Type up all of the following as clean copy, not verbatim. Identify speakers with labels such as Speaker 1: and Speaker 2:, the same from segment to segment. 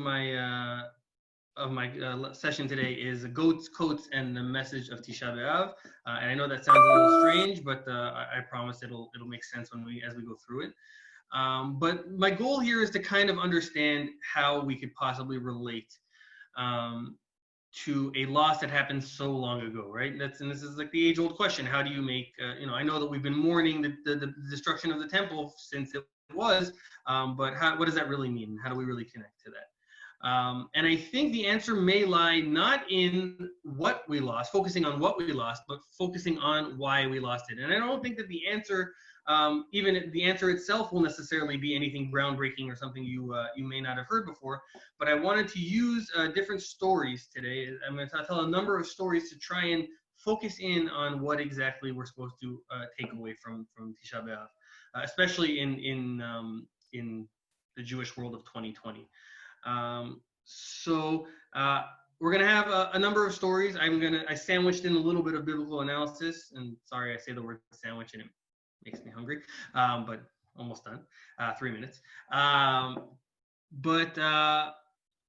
Speaker 1: my session today is goats, coats, and the message of Tisha B'Av. And I know that sounds a little strange, but I promise it'll make sense as we go through it. But my goal here is to kind of understand how we could possibly relate to a loss that happened so long ago, right? And this is like the age-old question: how do you make? I know that we've been mourning the destruction of the temple since it was, but what does that really mean? How do we really connect to that? And I think the answer may lie not in what we lost, focusing on what we lost, but focusing on why we lost it. And I don't think that the answer, even the answer itself, will necessarily be anything groundbreaking or something you may not have heard before. But I wanted to use different stories today. I'm going to tell a number of stories to try and focus in on what exactly we're supposed to take away from Tisha B'Av, especially in the Jewish world of 2020. So we're gonna have a number of stories. I sandwiched in a little bit of biblical analysis, and sorry I say the word sandwich and it makes me hungry, but almost done. 3 minutes. But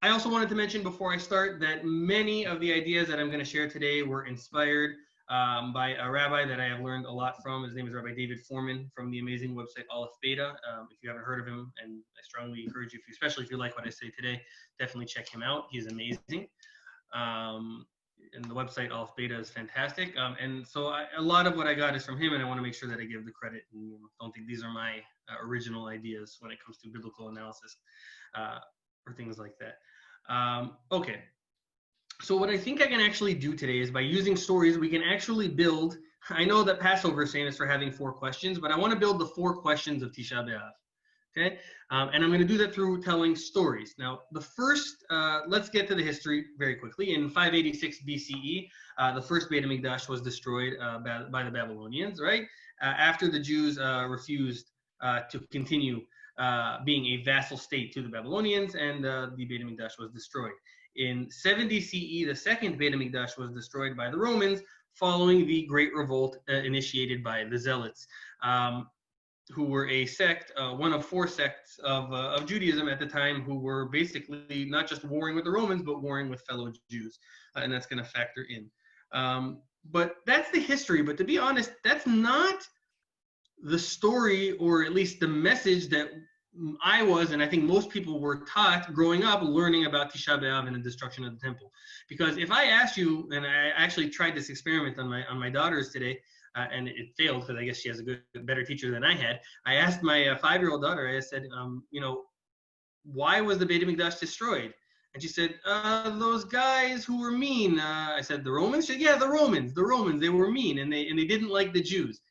Speaker 1: I also wanted to mention before I start that many of the ideas that I'm going to share today were inspired by a rabbi that I have learned a lot from. His name is Rabbi David Foreman from the amazing website Aleph Beta. If you haven't heard of him, and I strongly encourage you, especially if you like what I say today, definitely check him out. He's amazing. And the website Aleph Beta is fantastic. And so a lot of what I got is from him, and I want to make sure that I give the credit and don't think these are my original ideas when it comes to biblical analysis or things like that. Okay. So what I think I can actually do today is by using stories, we can actually build. I know that Passover is famous for having 4 questions, but I want to build the 4 questions of Tisha B'Av. Okay, and I'm going to do that through telling stories. Now, the first, let's get to the history very quickly. In 586 BCE, the first Beit HaMikdash was destroyed by the Babylonians, right? After the Jews refused to continue being a vassal state to the Babylonians, and the Beit HaMikdash was destroyed. In 70 CE, the second Beit HaMikdash was destroyed by the Romans following the Great Revolt initiated by the Zealots, who were a sect, one of 4 sects of Judaism at the time, who were basically not just warring with the Romans, but warring with fellow Jews. And that's going to factor in. But that's the history. But to be honest, that's not the story, or at least the message that I was, and I think most people were taught growing up, learning about Tisha B'Av and the destruction of the temple. Because if I asked you, and I actually tried this experiment on my daughters today, and it failed because I guess she has a better teacher than I had. I asked my 5-year-old daughter, I said, why was the Beit HaMikdash destroyed? And she said, those guys who were mean. I said, the Romans? She said, yeah, the Romans, they were mean, and they didn't like the Jews.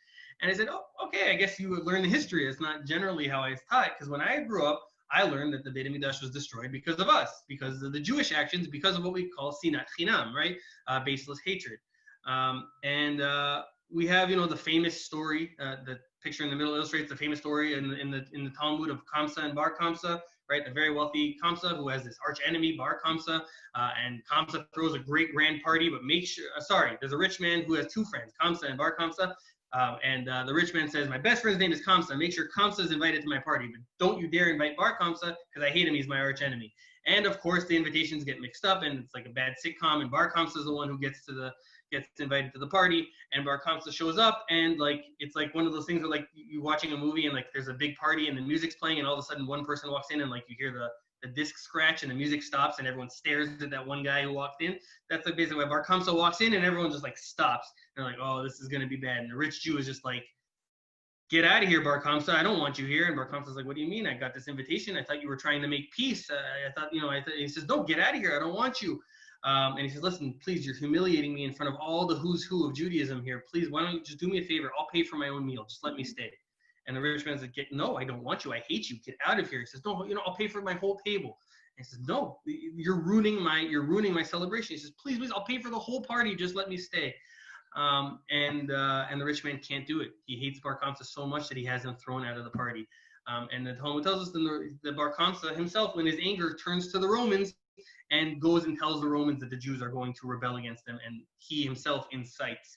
Speaker 1: And I said, oh, okay, I guess you would learn the history. It's not generally how I was taught, because when I grew up, I learned that the Beit HaMikdash was destroyed because of us, because of the Jewish actions, because of what we call sinat chinam, right? Baseless hatred. We have, the famous story. The picture in the middle illustrates the famous story in the Talmud of Kamsa and Bar Kamsa, right? The very wealthy Kamsa who has this arch enemy, Bar Kamsa, and Kamsa throws a great grand party, but there's a rich man who has 2 friends, Kamsa and Bar Kamsa. The rich man says, my best friend's name is Kamsa. Make sure Kamsa is invited to my party, but don't you dare invite Bar Kamsa because I hate him. He's my arch enemy. And of course, the invitations get mixed up, and it's like a bad sitcom. And Bar Kamsa is the one who gets invited to the party, and Bar Kamsa shows up, and it's like one of those things where you're watching a movie and there's a big party and the music's playing, and all of a sudden one person walks in and you hear the disc scratch and the music stops and everyone stares at that one guy who walked in. That's basically why Bar Kamsa walks in and everyone just stops. They're like, oh, this is gonna be bad. And the rich Jew is just like, get out of here, Bar Kamsa. I don't want you here. And Bar Kamsa's like, what do you mean? I got this invitation. I thought you were trying to make peace. He says, no, get out of here. I don't want you. And he says, listen, please, you're humiliating me in front of all the who's who of Judaism here. Please, why don't you just do me a favor? I'll pay for my own meal. Just let me stay. And the rich man's like, no, I don't want you. I hate you. Get out of here. He says, no, I'll pay for my whole table. And he says, no, you're ruining my celebration. He says, please, I'll pay for the whole party. Just let me stay. And the rich man can't do it. He hates Bar Kamsa so much that he has him thrown out of the party. And the Talmud tells us that Bar Kamsa himself, when his anger turns to the Romans, and goes and tells the Romans that the Jews are going to rebel against them, and he himself incites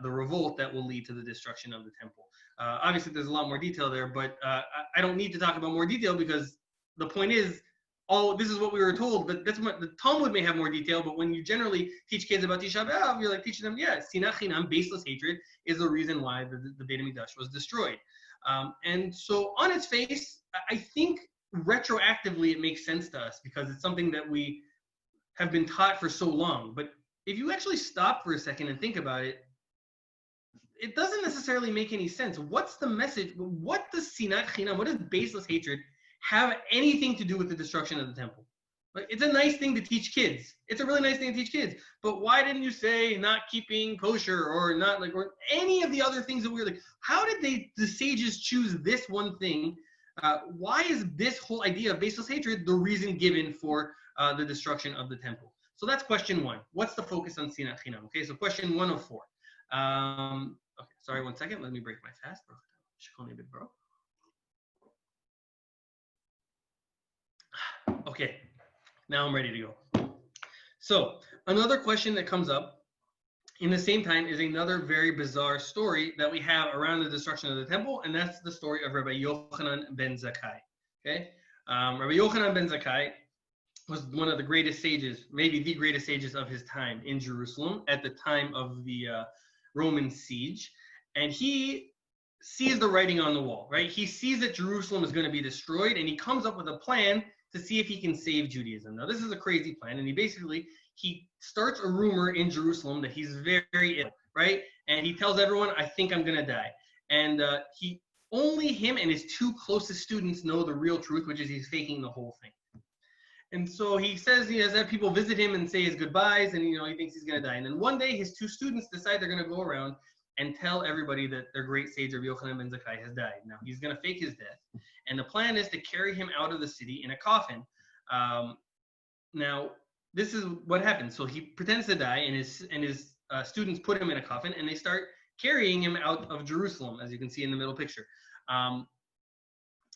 Speaker 1: the revolt that will lead to the destruction of the temple. Obviously, there's a lot more detail there, but I don't need to talk about more detail because the point is, oh, this is what we were told, but that's what the Talmud may have more detail. But when you generally teach kids about Tisha B'Av, you're like teaching them, yeah, sinat chinam, baseless hatred, is the reason why the Beit HaMikdash was destroyed. And so on its face, I think retroactively it makes sense to us because it's something that we have been taught for so long. But if you actually stop for a second and think about it, it doesn't necessarily make any sense. What's the message? What does sinat chinam, what does baseless hatred have anything to do with the destruction of the temple? Like, it's a nice thing to teach kids. It's a really nice thing to teach kids. But why didn't you say not keeping kosher or not like or any of the other things that we were like? How did the sages choose this one thing? Why is this whole idea of baseless hatred the reason given for the destruction of the temple? So that's question one. What's the focus on sinat chinam? Okay, so question 104. Okay, sorry, 1 second. Let me break my fast. Bro. Okay, now I'm ready to go. So another question that comes up in the same time is another very bizarre story that we have around the destruction of the temple, and that's the story of Rabbi Yohanan ben Zakkai. Okay, Rabbi Yohanan ben Zakkai was one of the greatest sages, maybe the greatest sages of his time in Jerusalem at the time of the Roman siege, and he sees the writing on the wall, right? He sees that Jerusalem is going to be destroyed, and he comes up with a plan to see if he can save Judaism. Now, this is a crazy plan, and he starts a rumor in Jerusalem that he's very ill, right? And he tells everyone, I think I'm going to die. And only him and his two closest students know the real truth, which is he's faking the whole thing. And so he says he has people visit him and say his goodbyes, and he thinks he's going to die. And then one day, his two students decide they're going to go around and tell everybody that their great sage Rabbi Yohanan ben Zakkai has died. Now, he's going to fake his death. And the plan is to carry him out of the city in a coffin. Now, this is what happens. So he pretends to die, and his students put him in a coffin, and they start carrying him out of Jerusalem, as you can see in the middle picture.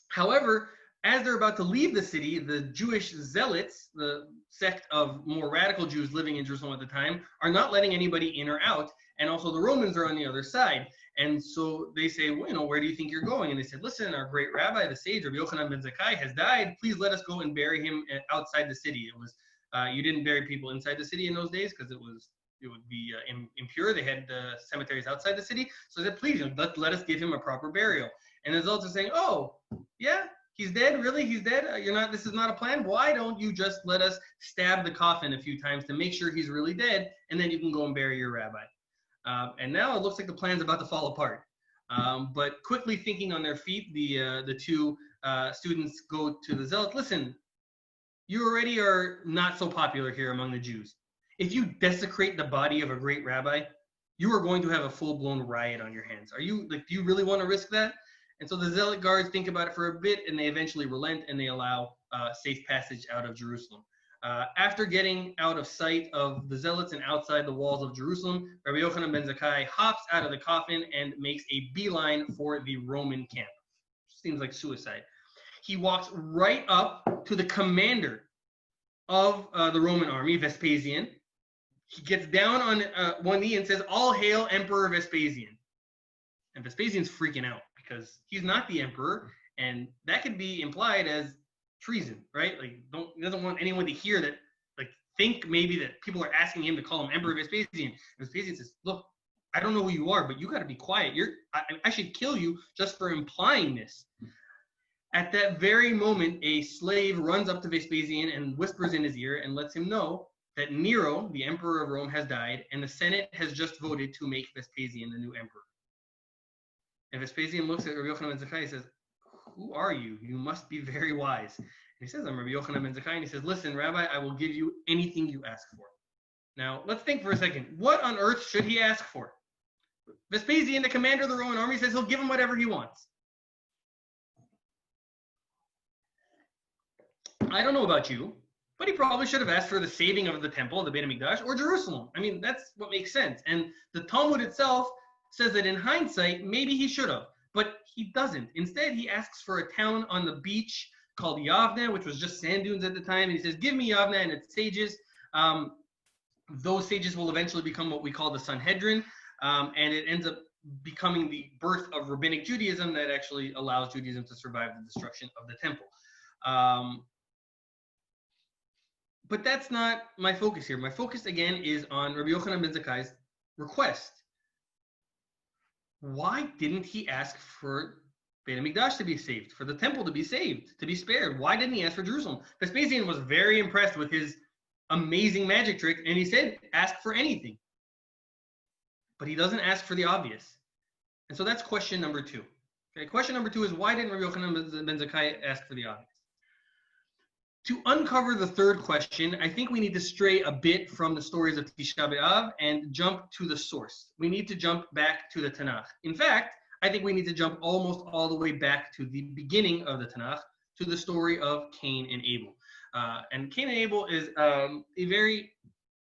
Speaker 1: However, as they're about to leave the city, the Jewish zealots, the sect of more radical Jews living in Jerusalem at the time, are not letting anybody in or out. And also the Romans are on the other side. And so they say, well, where do you think you're going? And they said, listen, our great rabbi, the sage, Rabbi Yohanan ben Zakkai, has died. Please let us go and bury him outside the city. It was you didn't bury people inside the city in those days because it would be impure. They had cemeteries outside the city. So they said, please, let us give him a proper burial. And the zealots are saying, oh, yeah, he's dead? Really? He's dead? This is not a plan? Why don't you just let us stab the coffin a few times to make sure he's really dead, and then you can go and bury your rabbi? And now it looks like the plan's about to fall apart. But quickly thinking on their feet, the two students go to the zealots. Listen, you already are not so popular here among the Jews. If you desecrate the body of a great rabbi, you are going to have a full-blown riot on your hands. Do you really want to risk that? And so the zealot guards think about it for a bit, and they eventually relent, and they allow safe passage out of Jerusalem. After getting out of sight of the zealots and outside the walls of Jerusalem, Rabbi Yohanan ben Zakkai hops out of the coffin and makes a beeline for the Roman camp. Seems like suicide. He walks right up to the commander of the Roman army, Vespasian. He gets down on one knee and says, "All hail Emperor Vespasian." And Vespasian's freaking out because he's not the emperor, and that could be implied as treason, right? He doesn't want anyone to hear that, think maybe that people are asking him to call him Emperor Vespasian. Vespasian says, look, I don't know who you are, but you got to be quiet. I should kill you just for implying this. At that very moment, a slave runs up to Vespasian and whispers in his ear and lets him know that Nero, the emperor of Rome, has died, and the Senate has just voted to make Vespasian the new emperor. And Vespasian looks at Rabbi Yochanan ben Zakkai and says, who are you? You must be very wise. And he says, I'm Rabbi Yochanan ben Zakkai. And he says, listen, Rabbi, I will give you anything you ask for. Now, let's think for a second. What on earth should he ask for? Vespasian, the commander of the Roman army, says he'll give him whatever he wants. I don't know about you, but he probably should have asked for the saving of the temple, the Beit HaMikdash, or Jerusalem. I mean, that's what makes sense. And the Talmud itself says that in hindsight, maybe he should have, but he doesn't. Instead, he asks for a town on the beach called Yavne, which was just sand dunes at the time. And he says, give me Yavne and its sages. Those sages will eventually become what we call the Sanhedrin. And it ends up becoming the birth of rabbinic Judaism that actually allows Judaism to survive the destruction of the temple. But that's not my focus here. My focus, again, is on Rabbi Yohanan ben Zakkai's request. Why didn't he ask for Beit HaMikdash to be saved, for the temple to be saved, to be spared? Why didn't he ask for Jerusalem? Vespasian was very impressed with his amazing magic trick, and he said, ask for anything. But he doesn't ask for the obvious. And so that's question number 2. Okay, question number 2 is, why didn't Rabbi Yochanan ben Zakkai ask for the obvious? To uncover the third question, I think we need to stray a bit from the stories of Tisha B'Av and jump to the source. We need to jump back to the Tanakh. In fact, I think we need to jump almost all the way back to the beginning of the Tanakh, to the story of Cain and Able. And Cain and Able is a very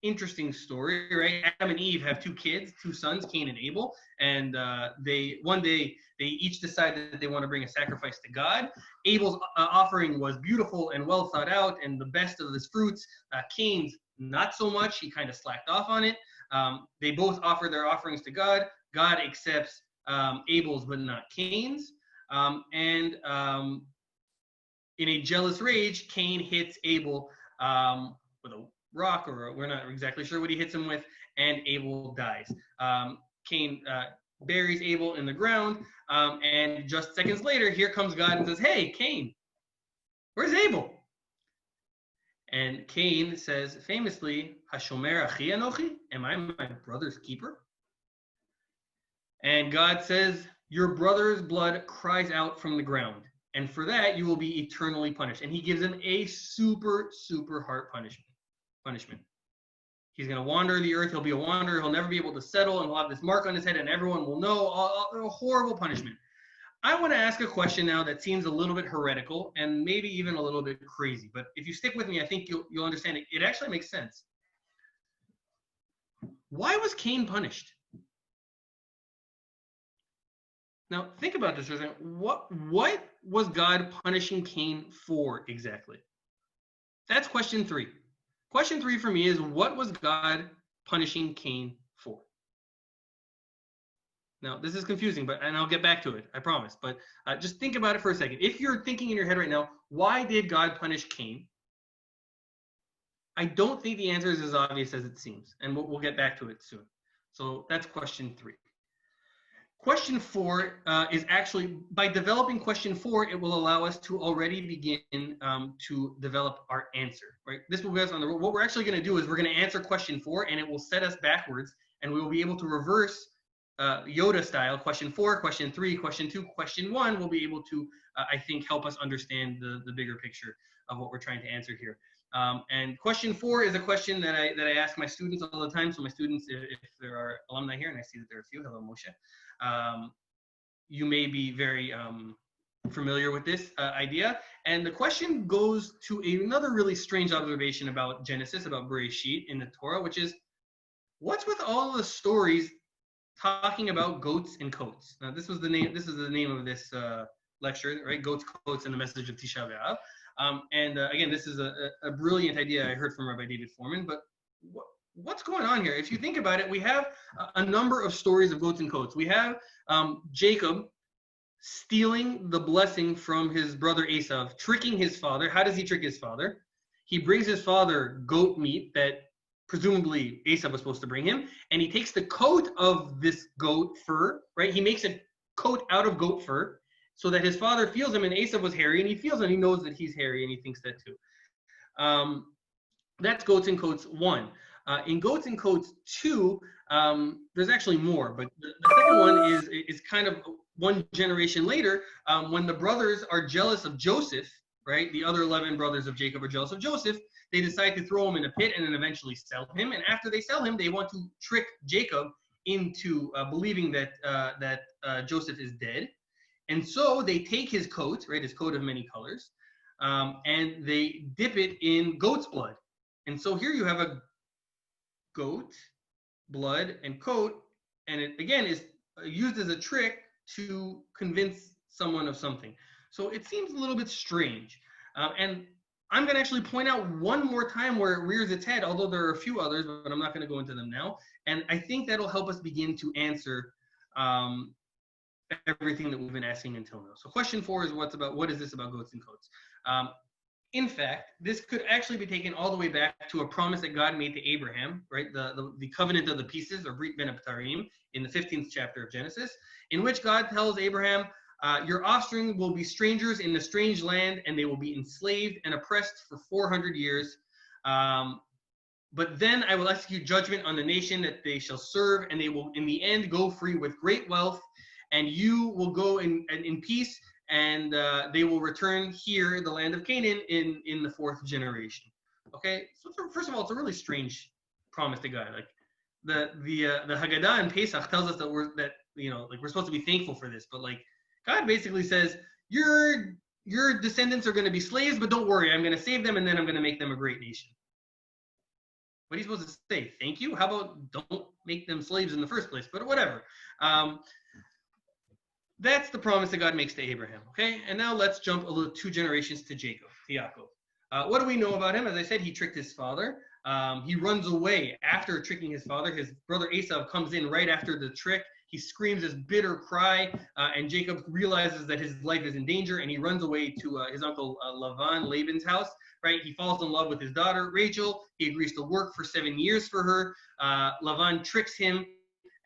Speaker 1: interesting story, right? Adam and Eve have 2 kids, 2 sons, Cain and Abel, and one day they each decide that they want to bring a sacrifice to God. Abel's offering was beautiful and well thought out and the best of his fruits. Cain's not so much. He kind of slacked off on it. They both offer their offerings to God. God accepts Abel's but not Cain's. In a jealous rage, Cain hits Abel with a rock, or we're not exactly sure what he hits him with, and Abel dies. Cain buries Abel in the ground, and just seconds later, here comes God and says, hey, Cain, where's Abel? And Cain says famously, Hashomer achi anochi? Am I my brother's keeper? And God says, your brother's blood cries out from the ground, and for that you will be eternally punished. And he gives him a super, super hard punishment. He's going to wander the earth. He'll be a wanderer. He'll never be able to settle, and he'll have this mark on his head, and everyone will know. A horrible punishment. I want to ask a question now that seems a little bit heretical and maybe even a little bit crazy. But if you stick with me, I think you'll understand it. It actually makes sense. Why was Cain punished? Now, think about this for a second. What was God punishing Cain for exactly? That's question 3. Question 3 for me is, what was God punishing Cain for? Now, this is confusing, and I'll get back to it, I promise. But just think about it for a second. If you're thinking in your head right now, why did God punish Cain? I don't think the answer is as obvious as it seems, and we'll get back to it soon. So that's question 3. Question 4 is actually, by developing question 4, it will allow us to already begin to develop our answer, right? This will get us on the road. What we're actually going to do is we're going to answer question 4, and it will set us backwards, and we will be able to reverse Yoda style, question 4, question 3, question 2, question 1 will be able to, I think, help us understand the bigger picture of what we're trying to answer here. And question 4 is a question that I ask my students all the time. So my students, if there are alumni here, and I see that there are a few, hello Moshe, you may be very familiar with this idea. And the question goes to another really strange observation about Genesis, about Bereshit in the Torah, which is, what's with all the stories talking about goats and coats? Now, this is the name of this lecture, right? Goats, coats, and the message of Tisha B'Av. Again, this is a brilliant idea I heard from Rabbi David Foreman, but what's going on here? If you think about it, we have a number of stories of goats and coats. We have Jacob stealing the blessing from his brother Esav, tricking his father. How does he trick his father? He brings his father goat meat that presumably Esav was supposed to bring him, and he takes the coat of this goat fur, right? He makes a coat out of goat fur so that his father feels him, and Esav was hairy, and he feels him, he knows that he's hairy, and he thinks that too. That's goats and coats 1. In Goats and Coats 2, there's actually more, but the second one is kind of one generation later, when the brothers are jealous of Joseph, right? The other 11 brothers of Jacob are jealous of Joseph. They decide to throw him in a pit and then eventually sell him. And after they sell him, they want to trick Jacob into believing that Joseph is dead. And so they take his coat, right, his coat of many colors, and they dip it in goat's blood. And so here you have a goat, blood, and coat, and it again is used as a trick to convince someone of something. So it seems a little bit strange. And I'm going to actually point out one more time where it rears its head, although there are a few others, but I'm not going to go into them now. And I think that'll help us begin to answer everything that we've been asking until now. So question 4 is what is this about goats and coats? In fact, this could actually be taken all the way back to a promise that God made to Abraham, right? The covenant of the pieces, or Brit Ben Abtarim, in the 15th chapter of Genesis, in which God tells Abraham, your offspring will be strangers in a strange land, and they will be enslaved and oppressed for 400 years. But then I will execute judgment on the nation that they shall serve, and they will in the end go free with great wealth, and you will go in peace, and they will return here, the land of Canaan, in the 4th generation. Okay, so first of all, it's a really strange promise to God. Like the Haggadah in Pesach tells us that we're supposed to be thankful for this, but like God basically says, your descendants are going to be slaves, but don't worry, I'm going to save them, and then I'm going to make them a great nation. What are you supposed to say? Thank you? How about don't make them slaves in the first place? But whatever. That's the promise that God makes to Abraham. Okay, and now let's jump 2 generations to Jacob, to Yaakov. What do we know about him? As I said, he tricked his father. He runs away after tricking his father. His brother Esau comes in right after the trick. He screams this bitter cry, and Jacob realizes that his life is in danger, and he runs away to his uncle Laban's house. Right? He falls in love with his daughter, Rachel. He agrees to work for 7 years for her. Laban tricks him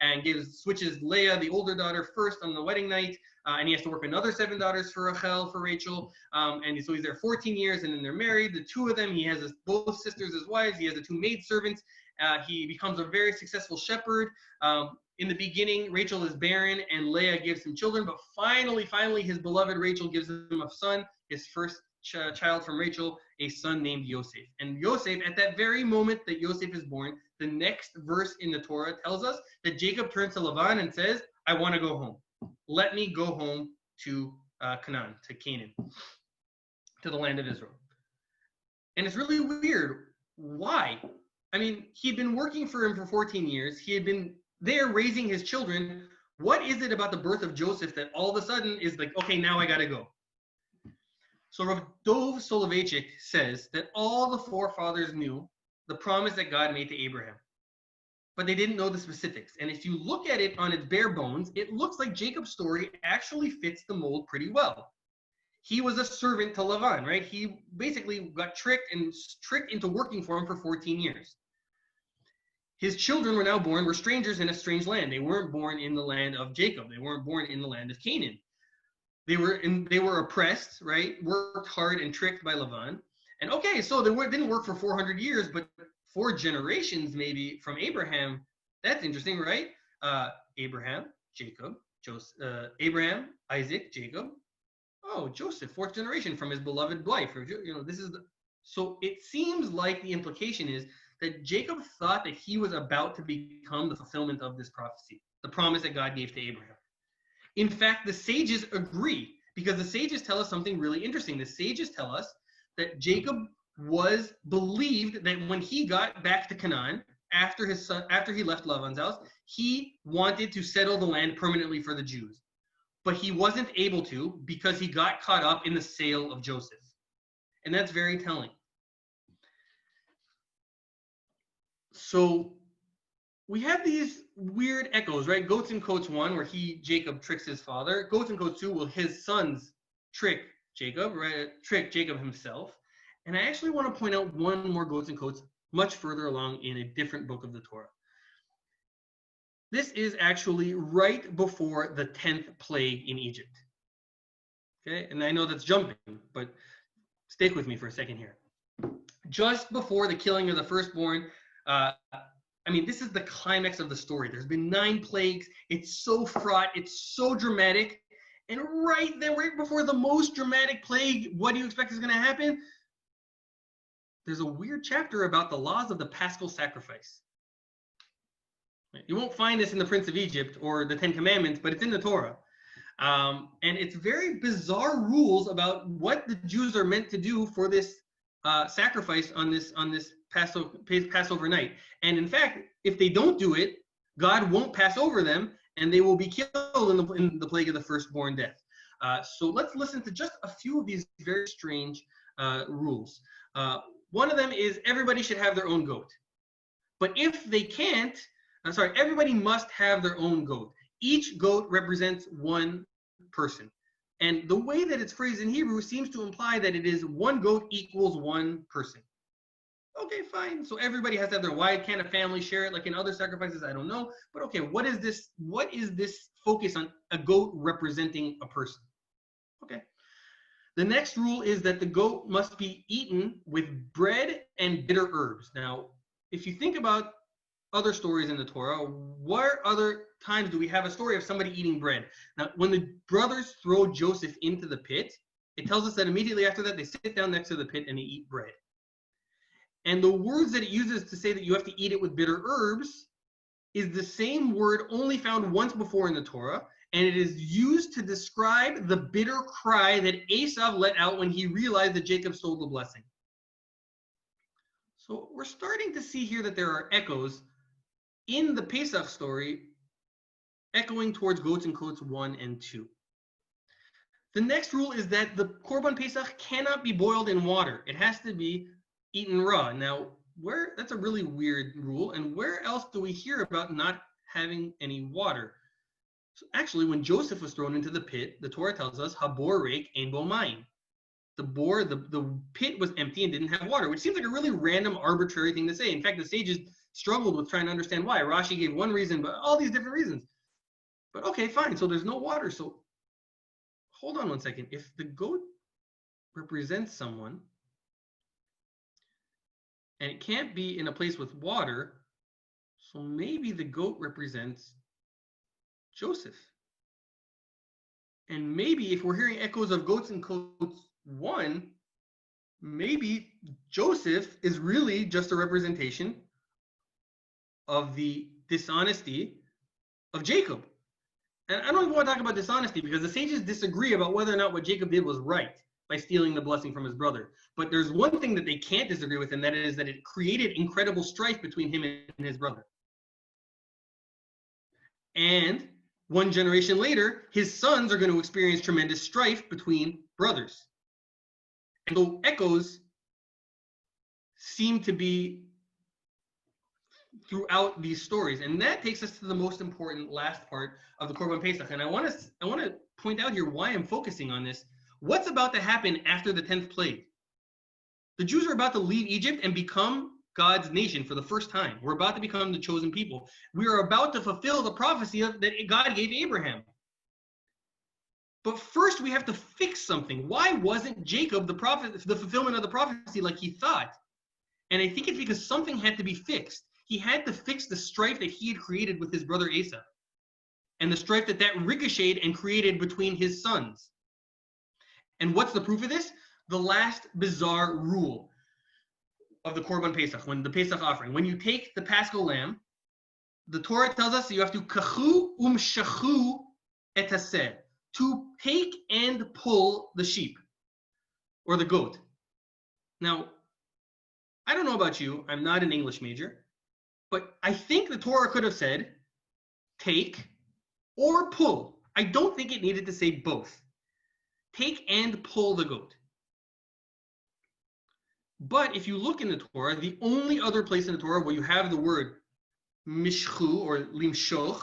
Speaker 1: and switches Leah, the older daughter, first on the wedding night, and he has to work another 7 daughters for Rachel, and so he's there 14 years, and then they're married. The 2 of them, he has both sisters as wives. He has the 2 maidservants. He becomes a very successful shepherd. In the beginning, Rachel is barren, and Leah gives him children, but finally, his beloved Rachel gives him a son, his first child from Rachel, a son named Yosef. And Yosef, at that very moment that Yosef is born, the next verse in the Torah tells us that Jacob turns to Laban and says, I want to go home. Let me go home to Canaan, to Canaan, to the land of Israel. And it's really weird. Why? I mean, he'd been working for him for 14 years. He had been there raising his children. What is it about the birth of Joseph that all of a sudden is like, okay, now I got to go? So Rav Dov Soloveitchik says that all the forefathers knew the promise that God made to Abraham, but they didn't know the specifics. And if you look at it on its bare bones, it looks like Jacob's story actually fits the mold pretty well. He was a servant to Laban, right? He basically got tricked into working for him for 14 years. His children were strangers in a strange land. They weren't born in the land of Jacob. They weren't born in the land of Canaan. They were oppressed, right? Worked hard and tricked by Laban. And okay, so they didn't work for 400 years, but 4 generations maybe from Abraham. That's interesting, right? Abraham, Jacob, Abraham, Isaac, Jacob. Oh, Joseph, 4th generation from his beloved wife. So it seems like the implication is that Jacob thought that he was about to become the fulfillment of this prophecy, the promise that God gave to Abraham. In fact, the sages agree, because the sages tell us something really interesting. The sages tell us that Jacob believed that when he got back to Canaan, after he left Laban's house, he wanted to settle the land permanently for the Jews. But he wasn't able to because he got caught up in the sale of Joseph. And that's very telling. So we have these weird echoes, right? Goats and Coats 1, where Jacob tricks his father. Goats and Coats 2, will his sons trick Jacob, right? Trick Jacob himself. And I actually want to point out one more Goats and Coats much further along in a different book of the Torah. This is actually right before the 10th plague in Egypt. Okay, and I know that's jumping, but stick with me for a second here. Just before the killing of the firstborn, this is the climax of the story. There's been 9 plagues. It's so fraught. It's so dramatic. And right before the most dramatic plague, what do you expect is going to happen? There's a weird chapter about the laws of the Paschal sacrifice. You won't find this in the Prince of Egypt or the 10 Commandments, but it's in the Torah. And it's very bizarre rules about what the Jews are meant to do for this sacrifice on this Passover night. And in fact, if they don't do it, God won't pass over them, and they will be killed in the plague of the firstborn death. So let's listen to just a few of these very strange rules. One of them is everybody should have their own goat. But if they can't, everybody must have their own goat. Each goat represents one person. And the way that it's phrased in Hebrew seems to imply that it is one goat equals one person. Okay, fine. So everybody has to have their wife. Can a family share it like in other sacrifices? I don't know. But okay, what is this? What is this focus on a goat representing a person? Okay. The next rule is that the goat must be eaten with bread and bitter herbs. Now, if you think about other stories in the Torah, what other times do we have a story of somebody eating bread? Now, when the brothers throw Joseph into the pit, it tells us that immediately after that, they sit down next to the pit and they eat bread. And the words that it uses to say that you have to eat it with bitter herbs is the same word only found once before in the Torah, and it is used to describe the bitter cry that Esau let out when he realized that Jacob stole the blessing. So we're starting to see here that there are echoes in the Pesach story, echoing towards goats and goats 1 and 2. The next rule is that the Korban Pesach cannot be boiled in water. It has to be eaten raw. Now, that's a really weird rule, and where else do we hear about not having any water? So actually, when Joseph was thrown into the pit, the Torah tells us, Habor reik ein bo mayim. The pit was empty and didn't have water, which seems like a really random, arbitrary thing to say. In fact, the sages struggled with trying to understand why. Rashi gave one reason, but all these different reasons. But okay, fine. So there's no water. So hold on one second. If the goat represents someone, and it can't be in a place with water, so maybe the goat represents Joseph. And maybe if we're hearing echoes of goats and goats 1, maybe Joseph is really just a representation of the dishonesty of Jacob. And I don't even want to talk about dishonesty because the sages disagree about whether or not what Jacob did was right by stealing the blessing from his brother. But there's one thing that they can't disagree with, and that is that it created incredible strife between him and his brother. And one generation later, his sons are going to experience tremendous strife between brothers. And so echoes seem to be throughout these stories. And that takes us to the most important last part of the Korban Pesach. And I want to point out here why I'm focusing on this. What's about to happen after the 10th plague? The Jews are about to leave Egypt and become God's nation for the first time. We're about to become the chosen people. We are about to fulfill the prophecy that God gave Abraham. But first we have to fix something. Why wasn't Jacob the fulfillment of the prophecy like he thought? And I think it's because something had to be fixed. He had to fix the strife that he had created with his brother Esau, and the strife that ricocheted and created between his sons. And what's the proof of this? The last bizarre rule of the Korban Pesach, when the Pesach offering. When you take the Paschal lamb, the Torah tells us you have to kachu umshachu et haseh, to take and pull the sheep or the goat. Now, I don't know about you. I'm not an English major. But I think the Torah could have said take or pull. I don't think it needed to say both. Take and pull the goat. But if you look in the Torah, the only other place in the Torah where you have the word mishchu or limshoch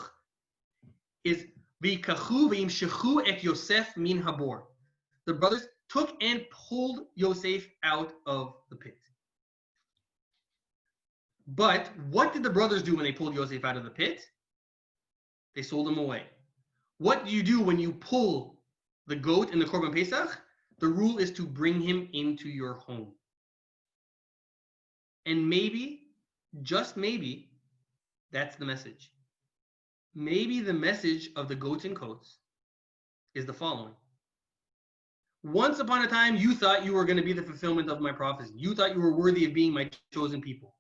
Speaker 1: is v'ikachu v'imshechu et Yosef min habor. The brothers took and pulled Yosef out of the pit. But what did the brothers do when they pulled Yosef out of the pit? They sold him away. What do you do when you pull the goat in the Korban Pesach? The rule is to bring him into your home. And maybe, just maybe, that's the message. Maybe the message of the goats and goats is the following. Once upon a time, you thought you were going to be the fulfillment of my prophecy. You thought you were worthy of being my chosen people.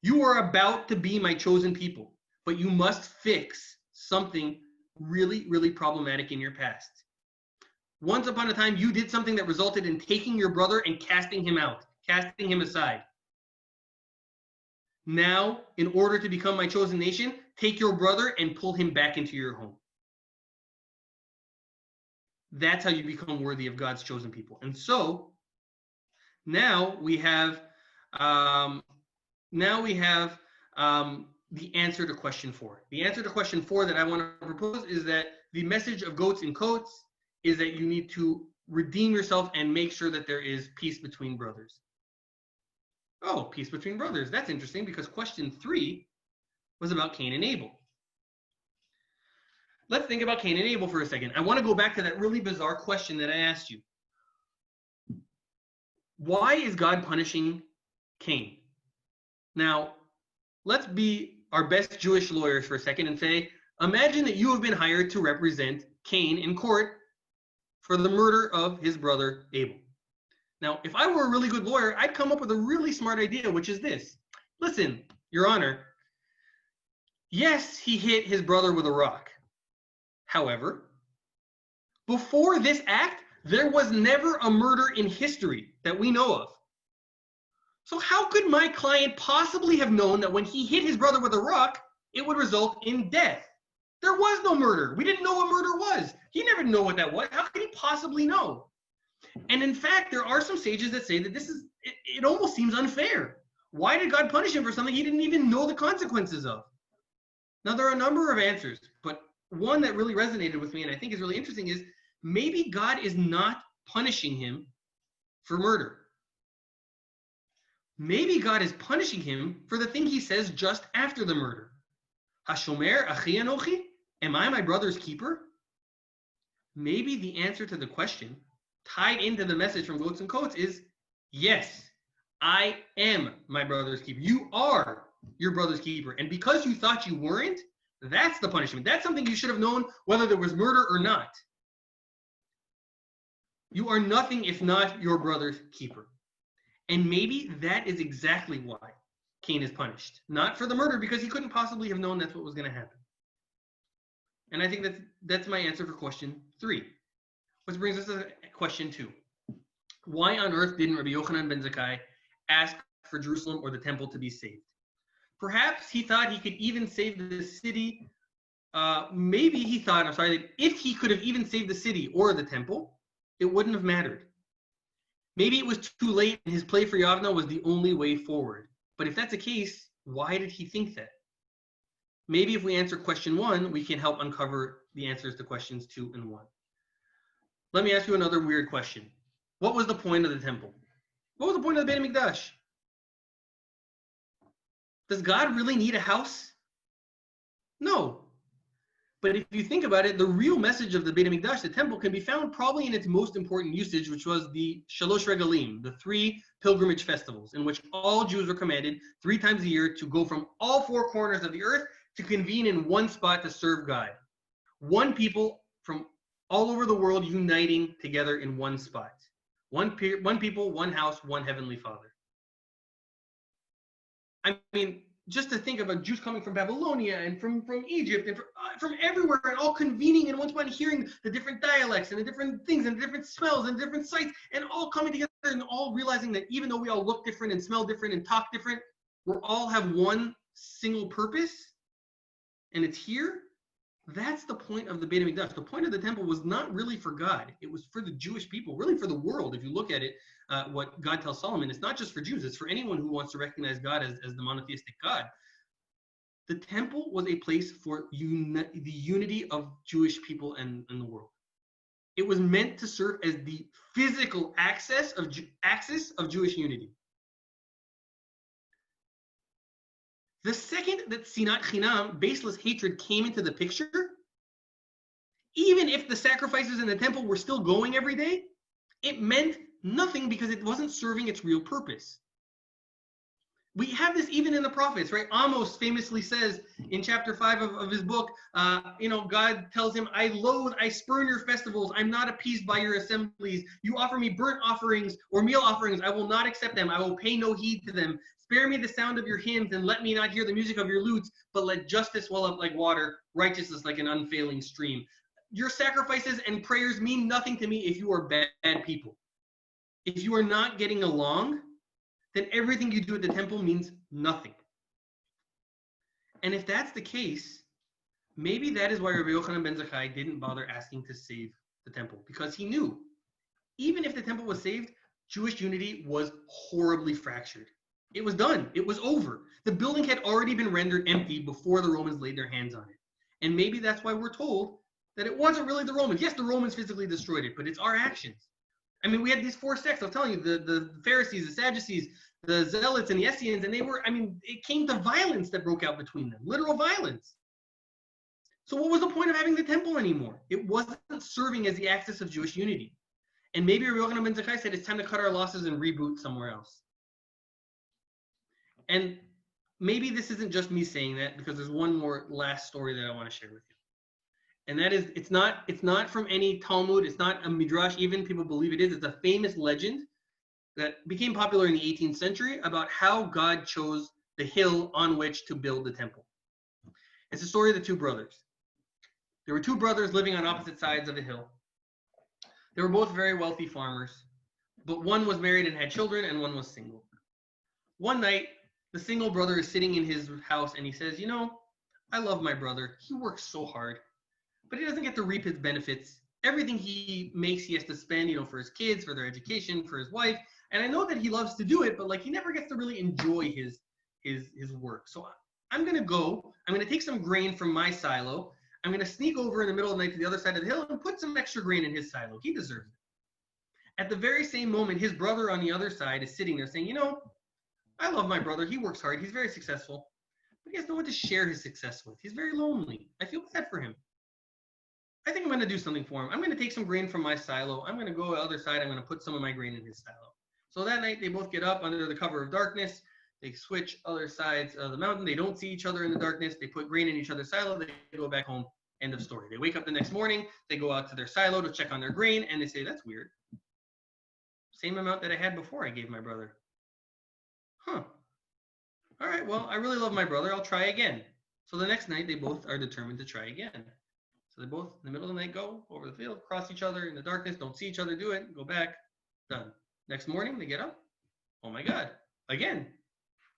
Speaker 1: You are about to be my chosen people, but you must fix something really, really problematic in your past. Once upon a time, you did something that resulted in taking your brother and casting him out, casting him aside. Now, in order to become my chosen nation, take your brother and pull him back into your home. That's how you become worthy of God's chosen people. And so, now we have the answer to question 4. The answer to question 4 that I want to propose is that the message of goats and goats is that you need to redeem yourself and make sure that there is peace between brothers. Oh, peace between brothers. That's interesting because question 3 was about Cain and Able. Let's think about Cain and Able for a second. I want to go back to that really bizarre question that I asked you. Why is God punishing Cain? Now, let's be our best Jewish lawyers for a second and say, imagine that you have been hired to represent Cain in court for the murder of his brother Abel. Now, if I were a really good lawyer, I'd come up with a really smart idea, which is this. Listen, Your Honor, yes, he hit his brother with a rock. However, before this act, there was never a murder in history that we know of. So how could my client possibly have known that when he hit his brother with a rock, it would result in death? There was no murder. We didn't know what murder was. He never knew what that was. How could he possibly know? And in fact, there are some sages that say that it almost seems unfair. Why did God punish him for something he didn't even know the consequences of? Now, there are a number of answers, but one that really resonated with me and I think is really interesting is maybe God is not punishing him for murder. Maybe God is punishing him for the thing he says just after the murder. Hashomer achi anochi? Am I my brother's keeper? Maybe the answer to the question, tied into the message from Goats and Coats, is yes, I am my brother's keeper. You are your brother's keeper. And because you thought you weren't, that's the punishment. That's something you should have known whether there was murder or not. You are nothing if not your brother's keeper. And maybe that is exactly why Cain is punished. Not for the murder, because he couldn't possibly have known that's what was going to happen. And I think that's my answer for question 3. Which brings us to question 2. Why on earth didn't Rabbi Yohanan ben Zakkai ask for Jerusalem or the temple to be saved? Perhaps he thought he could even save the city. Maybe he thought, that if he could have even saved the city or the temple, it wouldn't have mattered. Maybe it was too late and his play for Yavna was the only way forward. But if that's the case, why did he think that? Maybe if we answer question 1, we can help uncover the answers to questions 2 and 1. Let me ask you another weird question. What was the point of the temple? What was the point of the Beit HaMikdash? Does God really need a house? No. But if you think about it, the real message of the Beit HaMikdash, the temple, can be found probably in its most important usage, which was the Shalosh Regalim, the 3 pilgrimage festivals, in which all Jews were commanded 3 times a year to go from all 4 corners of the earth to convene in one spot to serve God. One people from all over the world uniting together in one spot. One people, one house, one heavenly Father. I mean, just to think about Jews coming from Babylonia and from Egypt and from everywhere and all convening in one spot and hearing the different dialects and the different things and the different smells and different sights and all coming together and all realizing that even though we all look different and smell different and talk different, we all have one single purpose and it's here. That's the point of the Beit HaMikdash. The point of the temple was not really for God. It was for the Jewish people, really for the world. If you look at it, what God tells Solomon, it's not just for Jews. It's for anyone who wants to recognize God as the monotheistic God. The temple was a place for the unity of Jewish people and the world. It was meant to serve as the physical axis of Jewish unity. The second that Sinat Chinam, baseless hatred, came into the picture, even if the sacrifices in the temple were still going every day, it meant nothing because it wasn't serving its real purpose. We have this even in the prophets, right? Amos famously says in chapter 5 of his book, God tells him, I spurn your festivals. I'm not appeased by your assemblies. You offer me burnt offerings or meal offerings. I will not accept them. I will pay no heed to them. Spare me the sound of your hymns and let me not hear the music of your lutes, but let justice well up like water, righteousness like an unfailing stream. Your sacrifices and prayers mean nothing to me if you are bad people. If you are not getting along, then everything you do at the temple means nothing. And if that's the case, maybe that is why Rabbi Yohanan ben Zakkai didn't bother asking to save the temple, because he knew, even if the temple was saved, Jewish unity was horribly fractured. It was done. It was over. The building had already been rendered empty before the Romans laid their hands on it. And maybe that's why we're told that it wasn't really the Romans. Yes, the Romans physically destroyed it, but it's our actions. I mean, we had these 4 sects. I was telling you, the Pharisees, the Sadducees, the Zealots, and the Essenes, and it came to violence that broke out between them, literal violence. So what was the point of having the temple anymore? It wasn't serving as the axis of Jewish unity. And maybe Yohanan ben Zakkai said it's time to cut our losses and reboot somewhere else. And maybe this isn't just me saying that, because there's one more last story that I want to share with you. And that is, it's not from any Talmud, it's not a Midrash, even people believe it is. It's a famous legend that became popular in the 18th century about how God chose the hill on which to build the temple. It's the story of the 2 brothers. There were 2 brothers living on opposite sides of a hill. They were both very wealthy farmers, but one was married and had children, and one was single. One night, the single brother is sitting in his house, and he says, you know, I love my brother. He works so hard, but he doesn't get to reap his benefits. Everything he makes, he has to spend, for his kids, for their education, for his wife. And I know that he loves to do it, but he never gets to really enjoy his work. So I'm going to take some grain from my silo. I'm going to sneak over in the middle of the night to the other side of the hill and put some extra grain in his silo. He deserves it. At the very same moment, his brother on the other side is sitting there saying, I love my brother. He works hard. He's very successful, but he has no one to share his success with. He's very lonely. I feel bad for him. I think I'm going to do something for him. I'm going to take some grain from my silo. I'm going to go to the other side. I'm going to put some of my grain in his silo. So that night, they both get up under the cover of darkness. They switch other sides of the mountain. They don't see each other in the darkness. They put grain in each other's silo. They go back home. End of story. They wake up the next morning. They go out to their silo to check on their grain, and they say, that's weird. Same amount that I had before I gave my brother. Huh. All right, well, I really love my brother. I'll try again. So the next night, they both are determined to try again. So they both, in the middle of the night, go over the field, cross each other in the darkness, don't see each other, do it, go back, done. Next morning, they get up. Oh my God, again,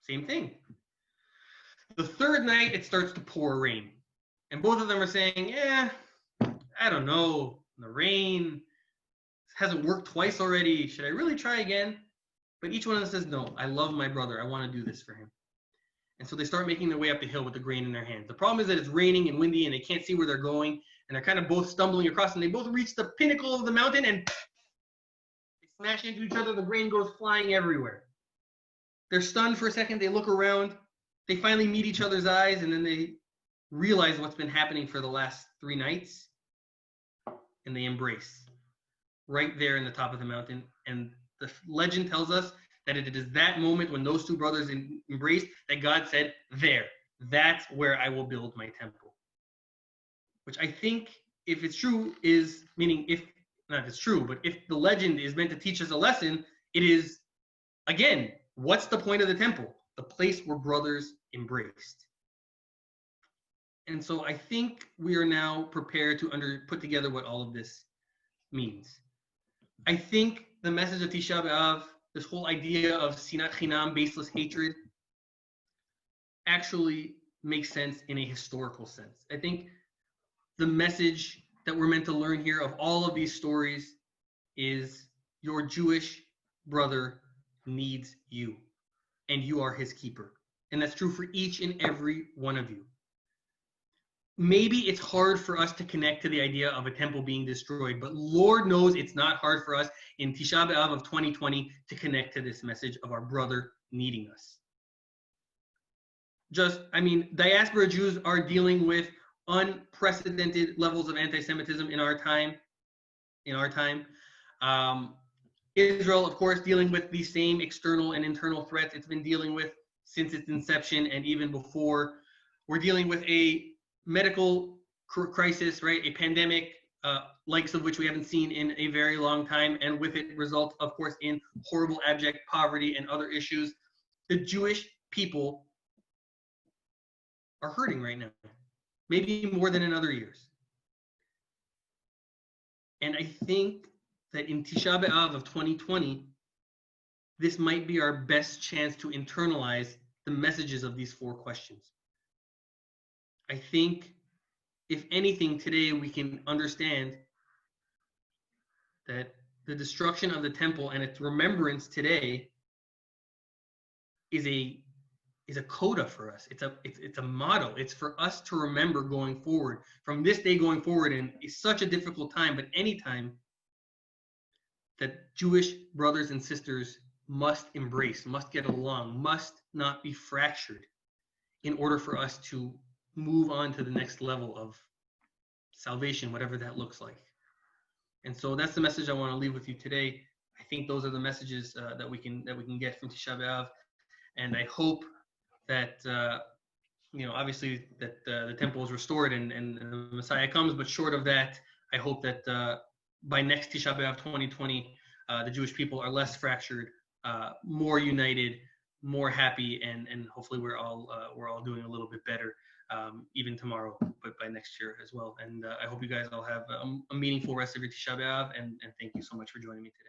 Speaker 1: same thing. The third night, it starts to pour rain. And both of them are saying, I don't know, the rain hasn't worked twice already. Should I really try again? But each one of them says, no, I love my brother. I want to do this for him. And so they start making their way up the hill with the grain in their hands. The problem is that it's raining and windy and they can't see where they're going. And they're kind of both stumbling across, and they both reach the pinnacle of the mountain and they smash into each other. The grain goes flying everywhere. They're stunned for a second. They look around. They finally meet each other's eyes, and then they realize what's been happening for the last 3 nights. And they embrace right there in the top of the mountain. And the legend tells us that it is that moment when those 2 brothers embraced that God said, there, that's where I will build my temple. Which I think, if it's true, is, meaning if, not if it's true, but if the legend is meant to teach us a lesson, it is, again, what's the point of the temple? The place where brothers embraced. And so I think we are now prepared to put together what all of this means. I think the message of Tisha B'Av, this whole idea of sinat chinam, baseless hatred, actually makes sense in a historical sense. I think the message that we're meant to learn here of all of these stories is your Jewish brother needs you, and you are his keeper. And that's true for each and every one of you. Maybe it's hard for us to connect to the idea of a temple being destroyed, but Lord knows it's not hard for us in Tisha B'Av of 2020 to connect to this message of our brother needing us. Diaspora Jews are dealing with unprecedented levels of anti-Semitism in our time. Israel, of course, dealing with the same external and internal threats it's been dealing with since its inception and even before. We're dealing with a medical crisis, right? A pandemic, likes of which we haven't seen in a very long time, and with it result, of course, in horrible abject poverty and other issues. The Jewish people are hurting right now, maybe more than in other years. And I think that in Tisha B'Av of 2020, this might be our best chance to internalize the messages of these 4 questions. I think, if anything, today we can understand that the destruction of the temple and its remembrance today is a is a coda for us. It's a model. It's for us to remember going forward, from this day going forward. And it's such a difficult time, but any time, that Jewish brothers and sisters must embrace, must get along, must not be fractured in order for us to move on to the next level of salvation, whatever that looks like. And so that's the message I want to leave with you today. I think those are the messages that we can get from Tisha B'Av, and I hope that obviously that the temple is restored and the Messiah comes. But short of that, I hope that by next Tisha B'Av 2020, the Jewish people are less fractured, more united, more happy, and hopefully we're all doing a little bit better, even tomorrow, but by next year as well. And I hope you guys all have a meaningful rest of your Tisha B'Av, and thank you so much for joining me today.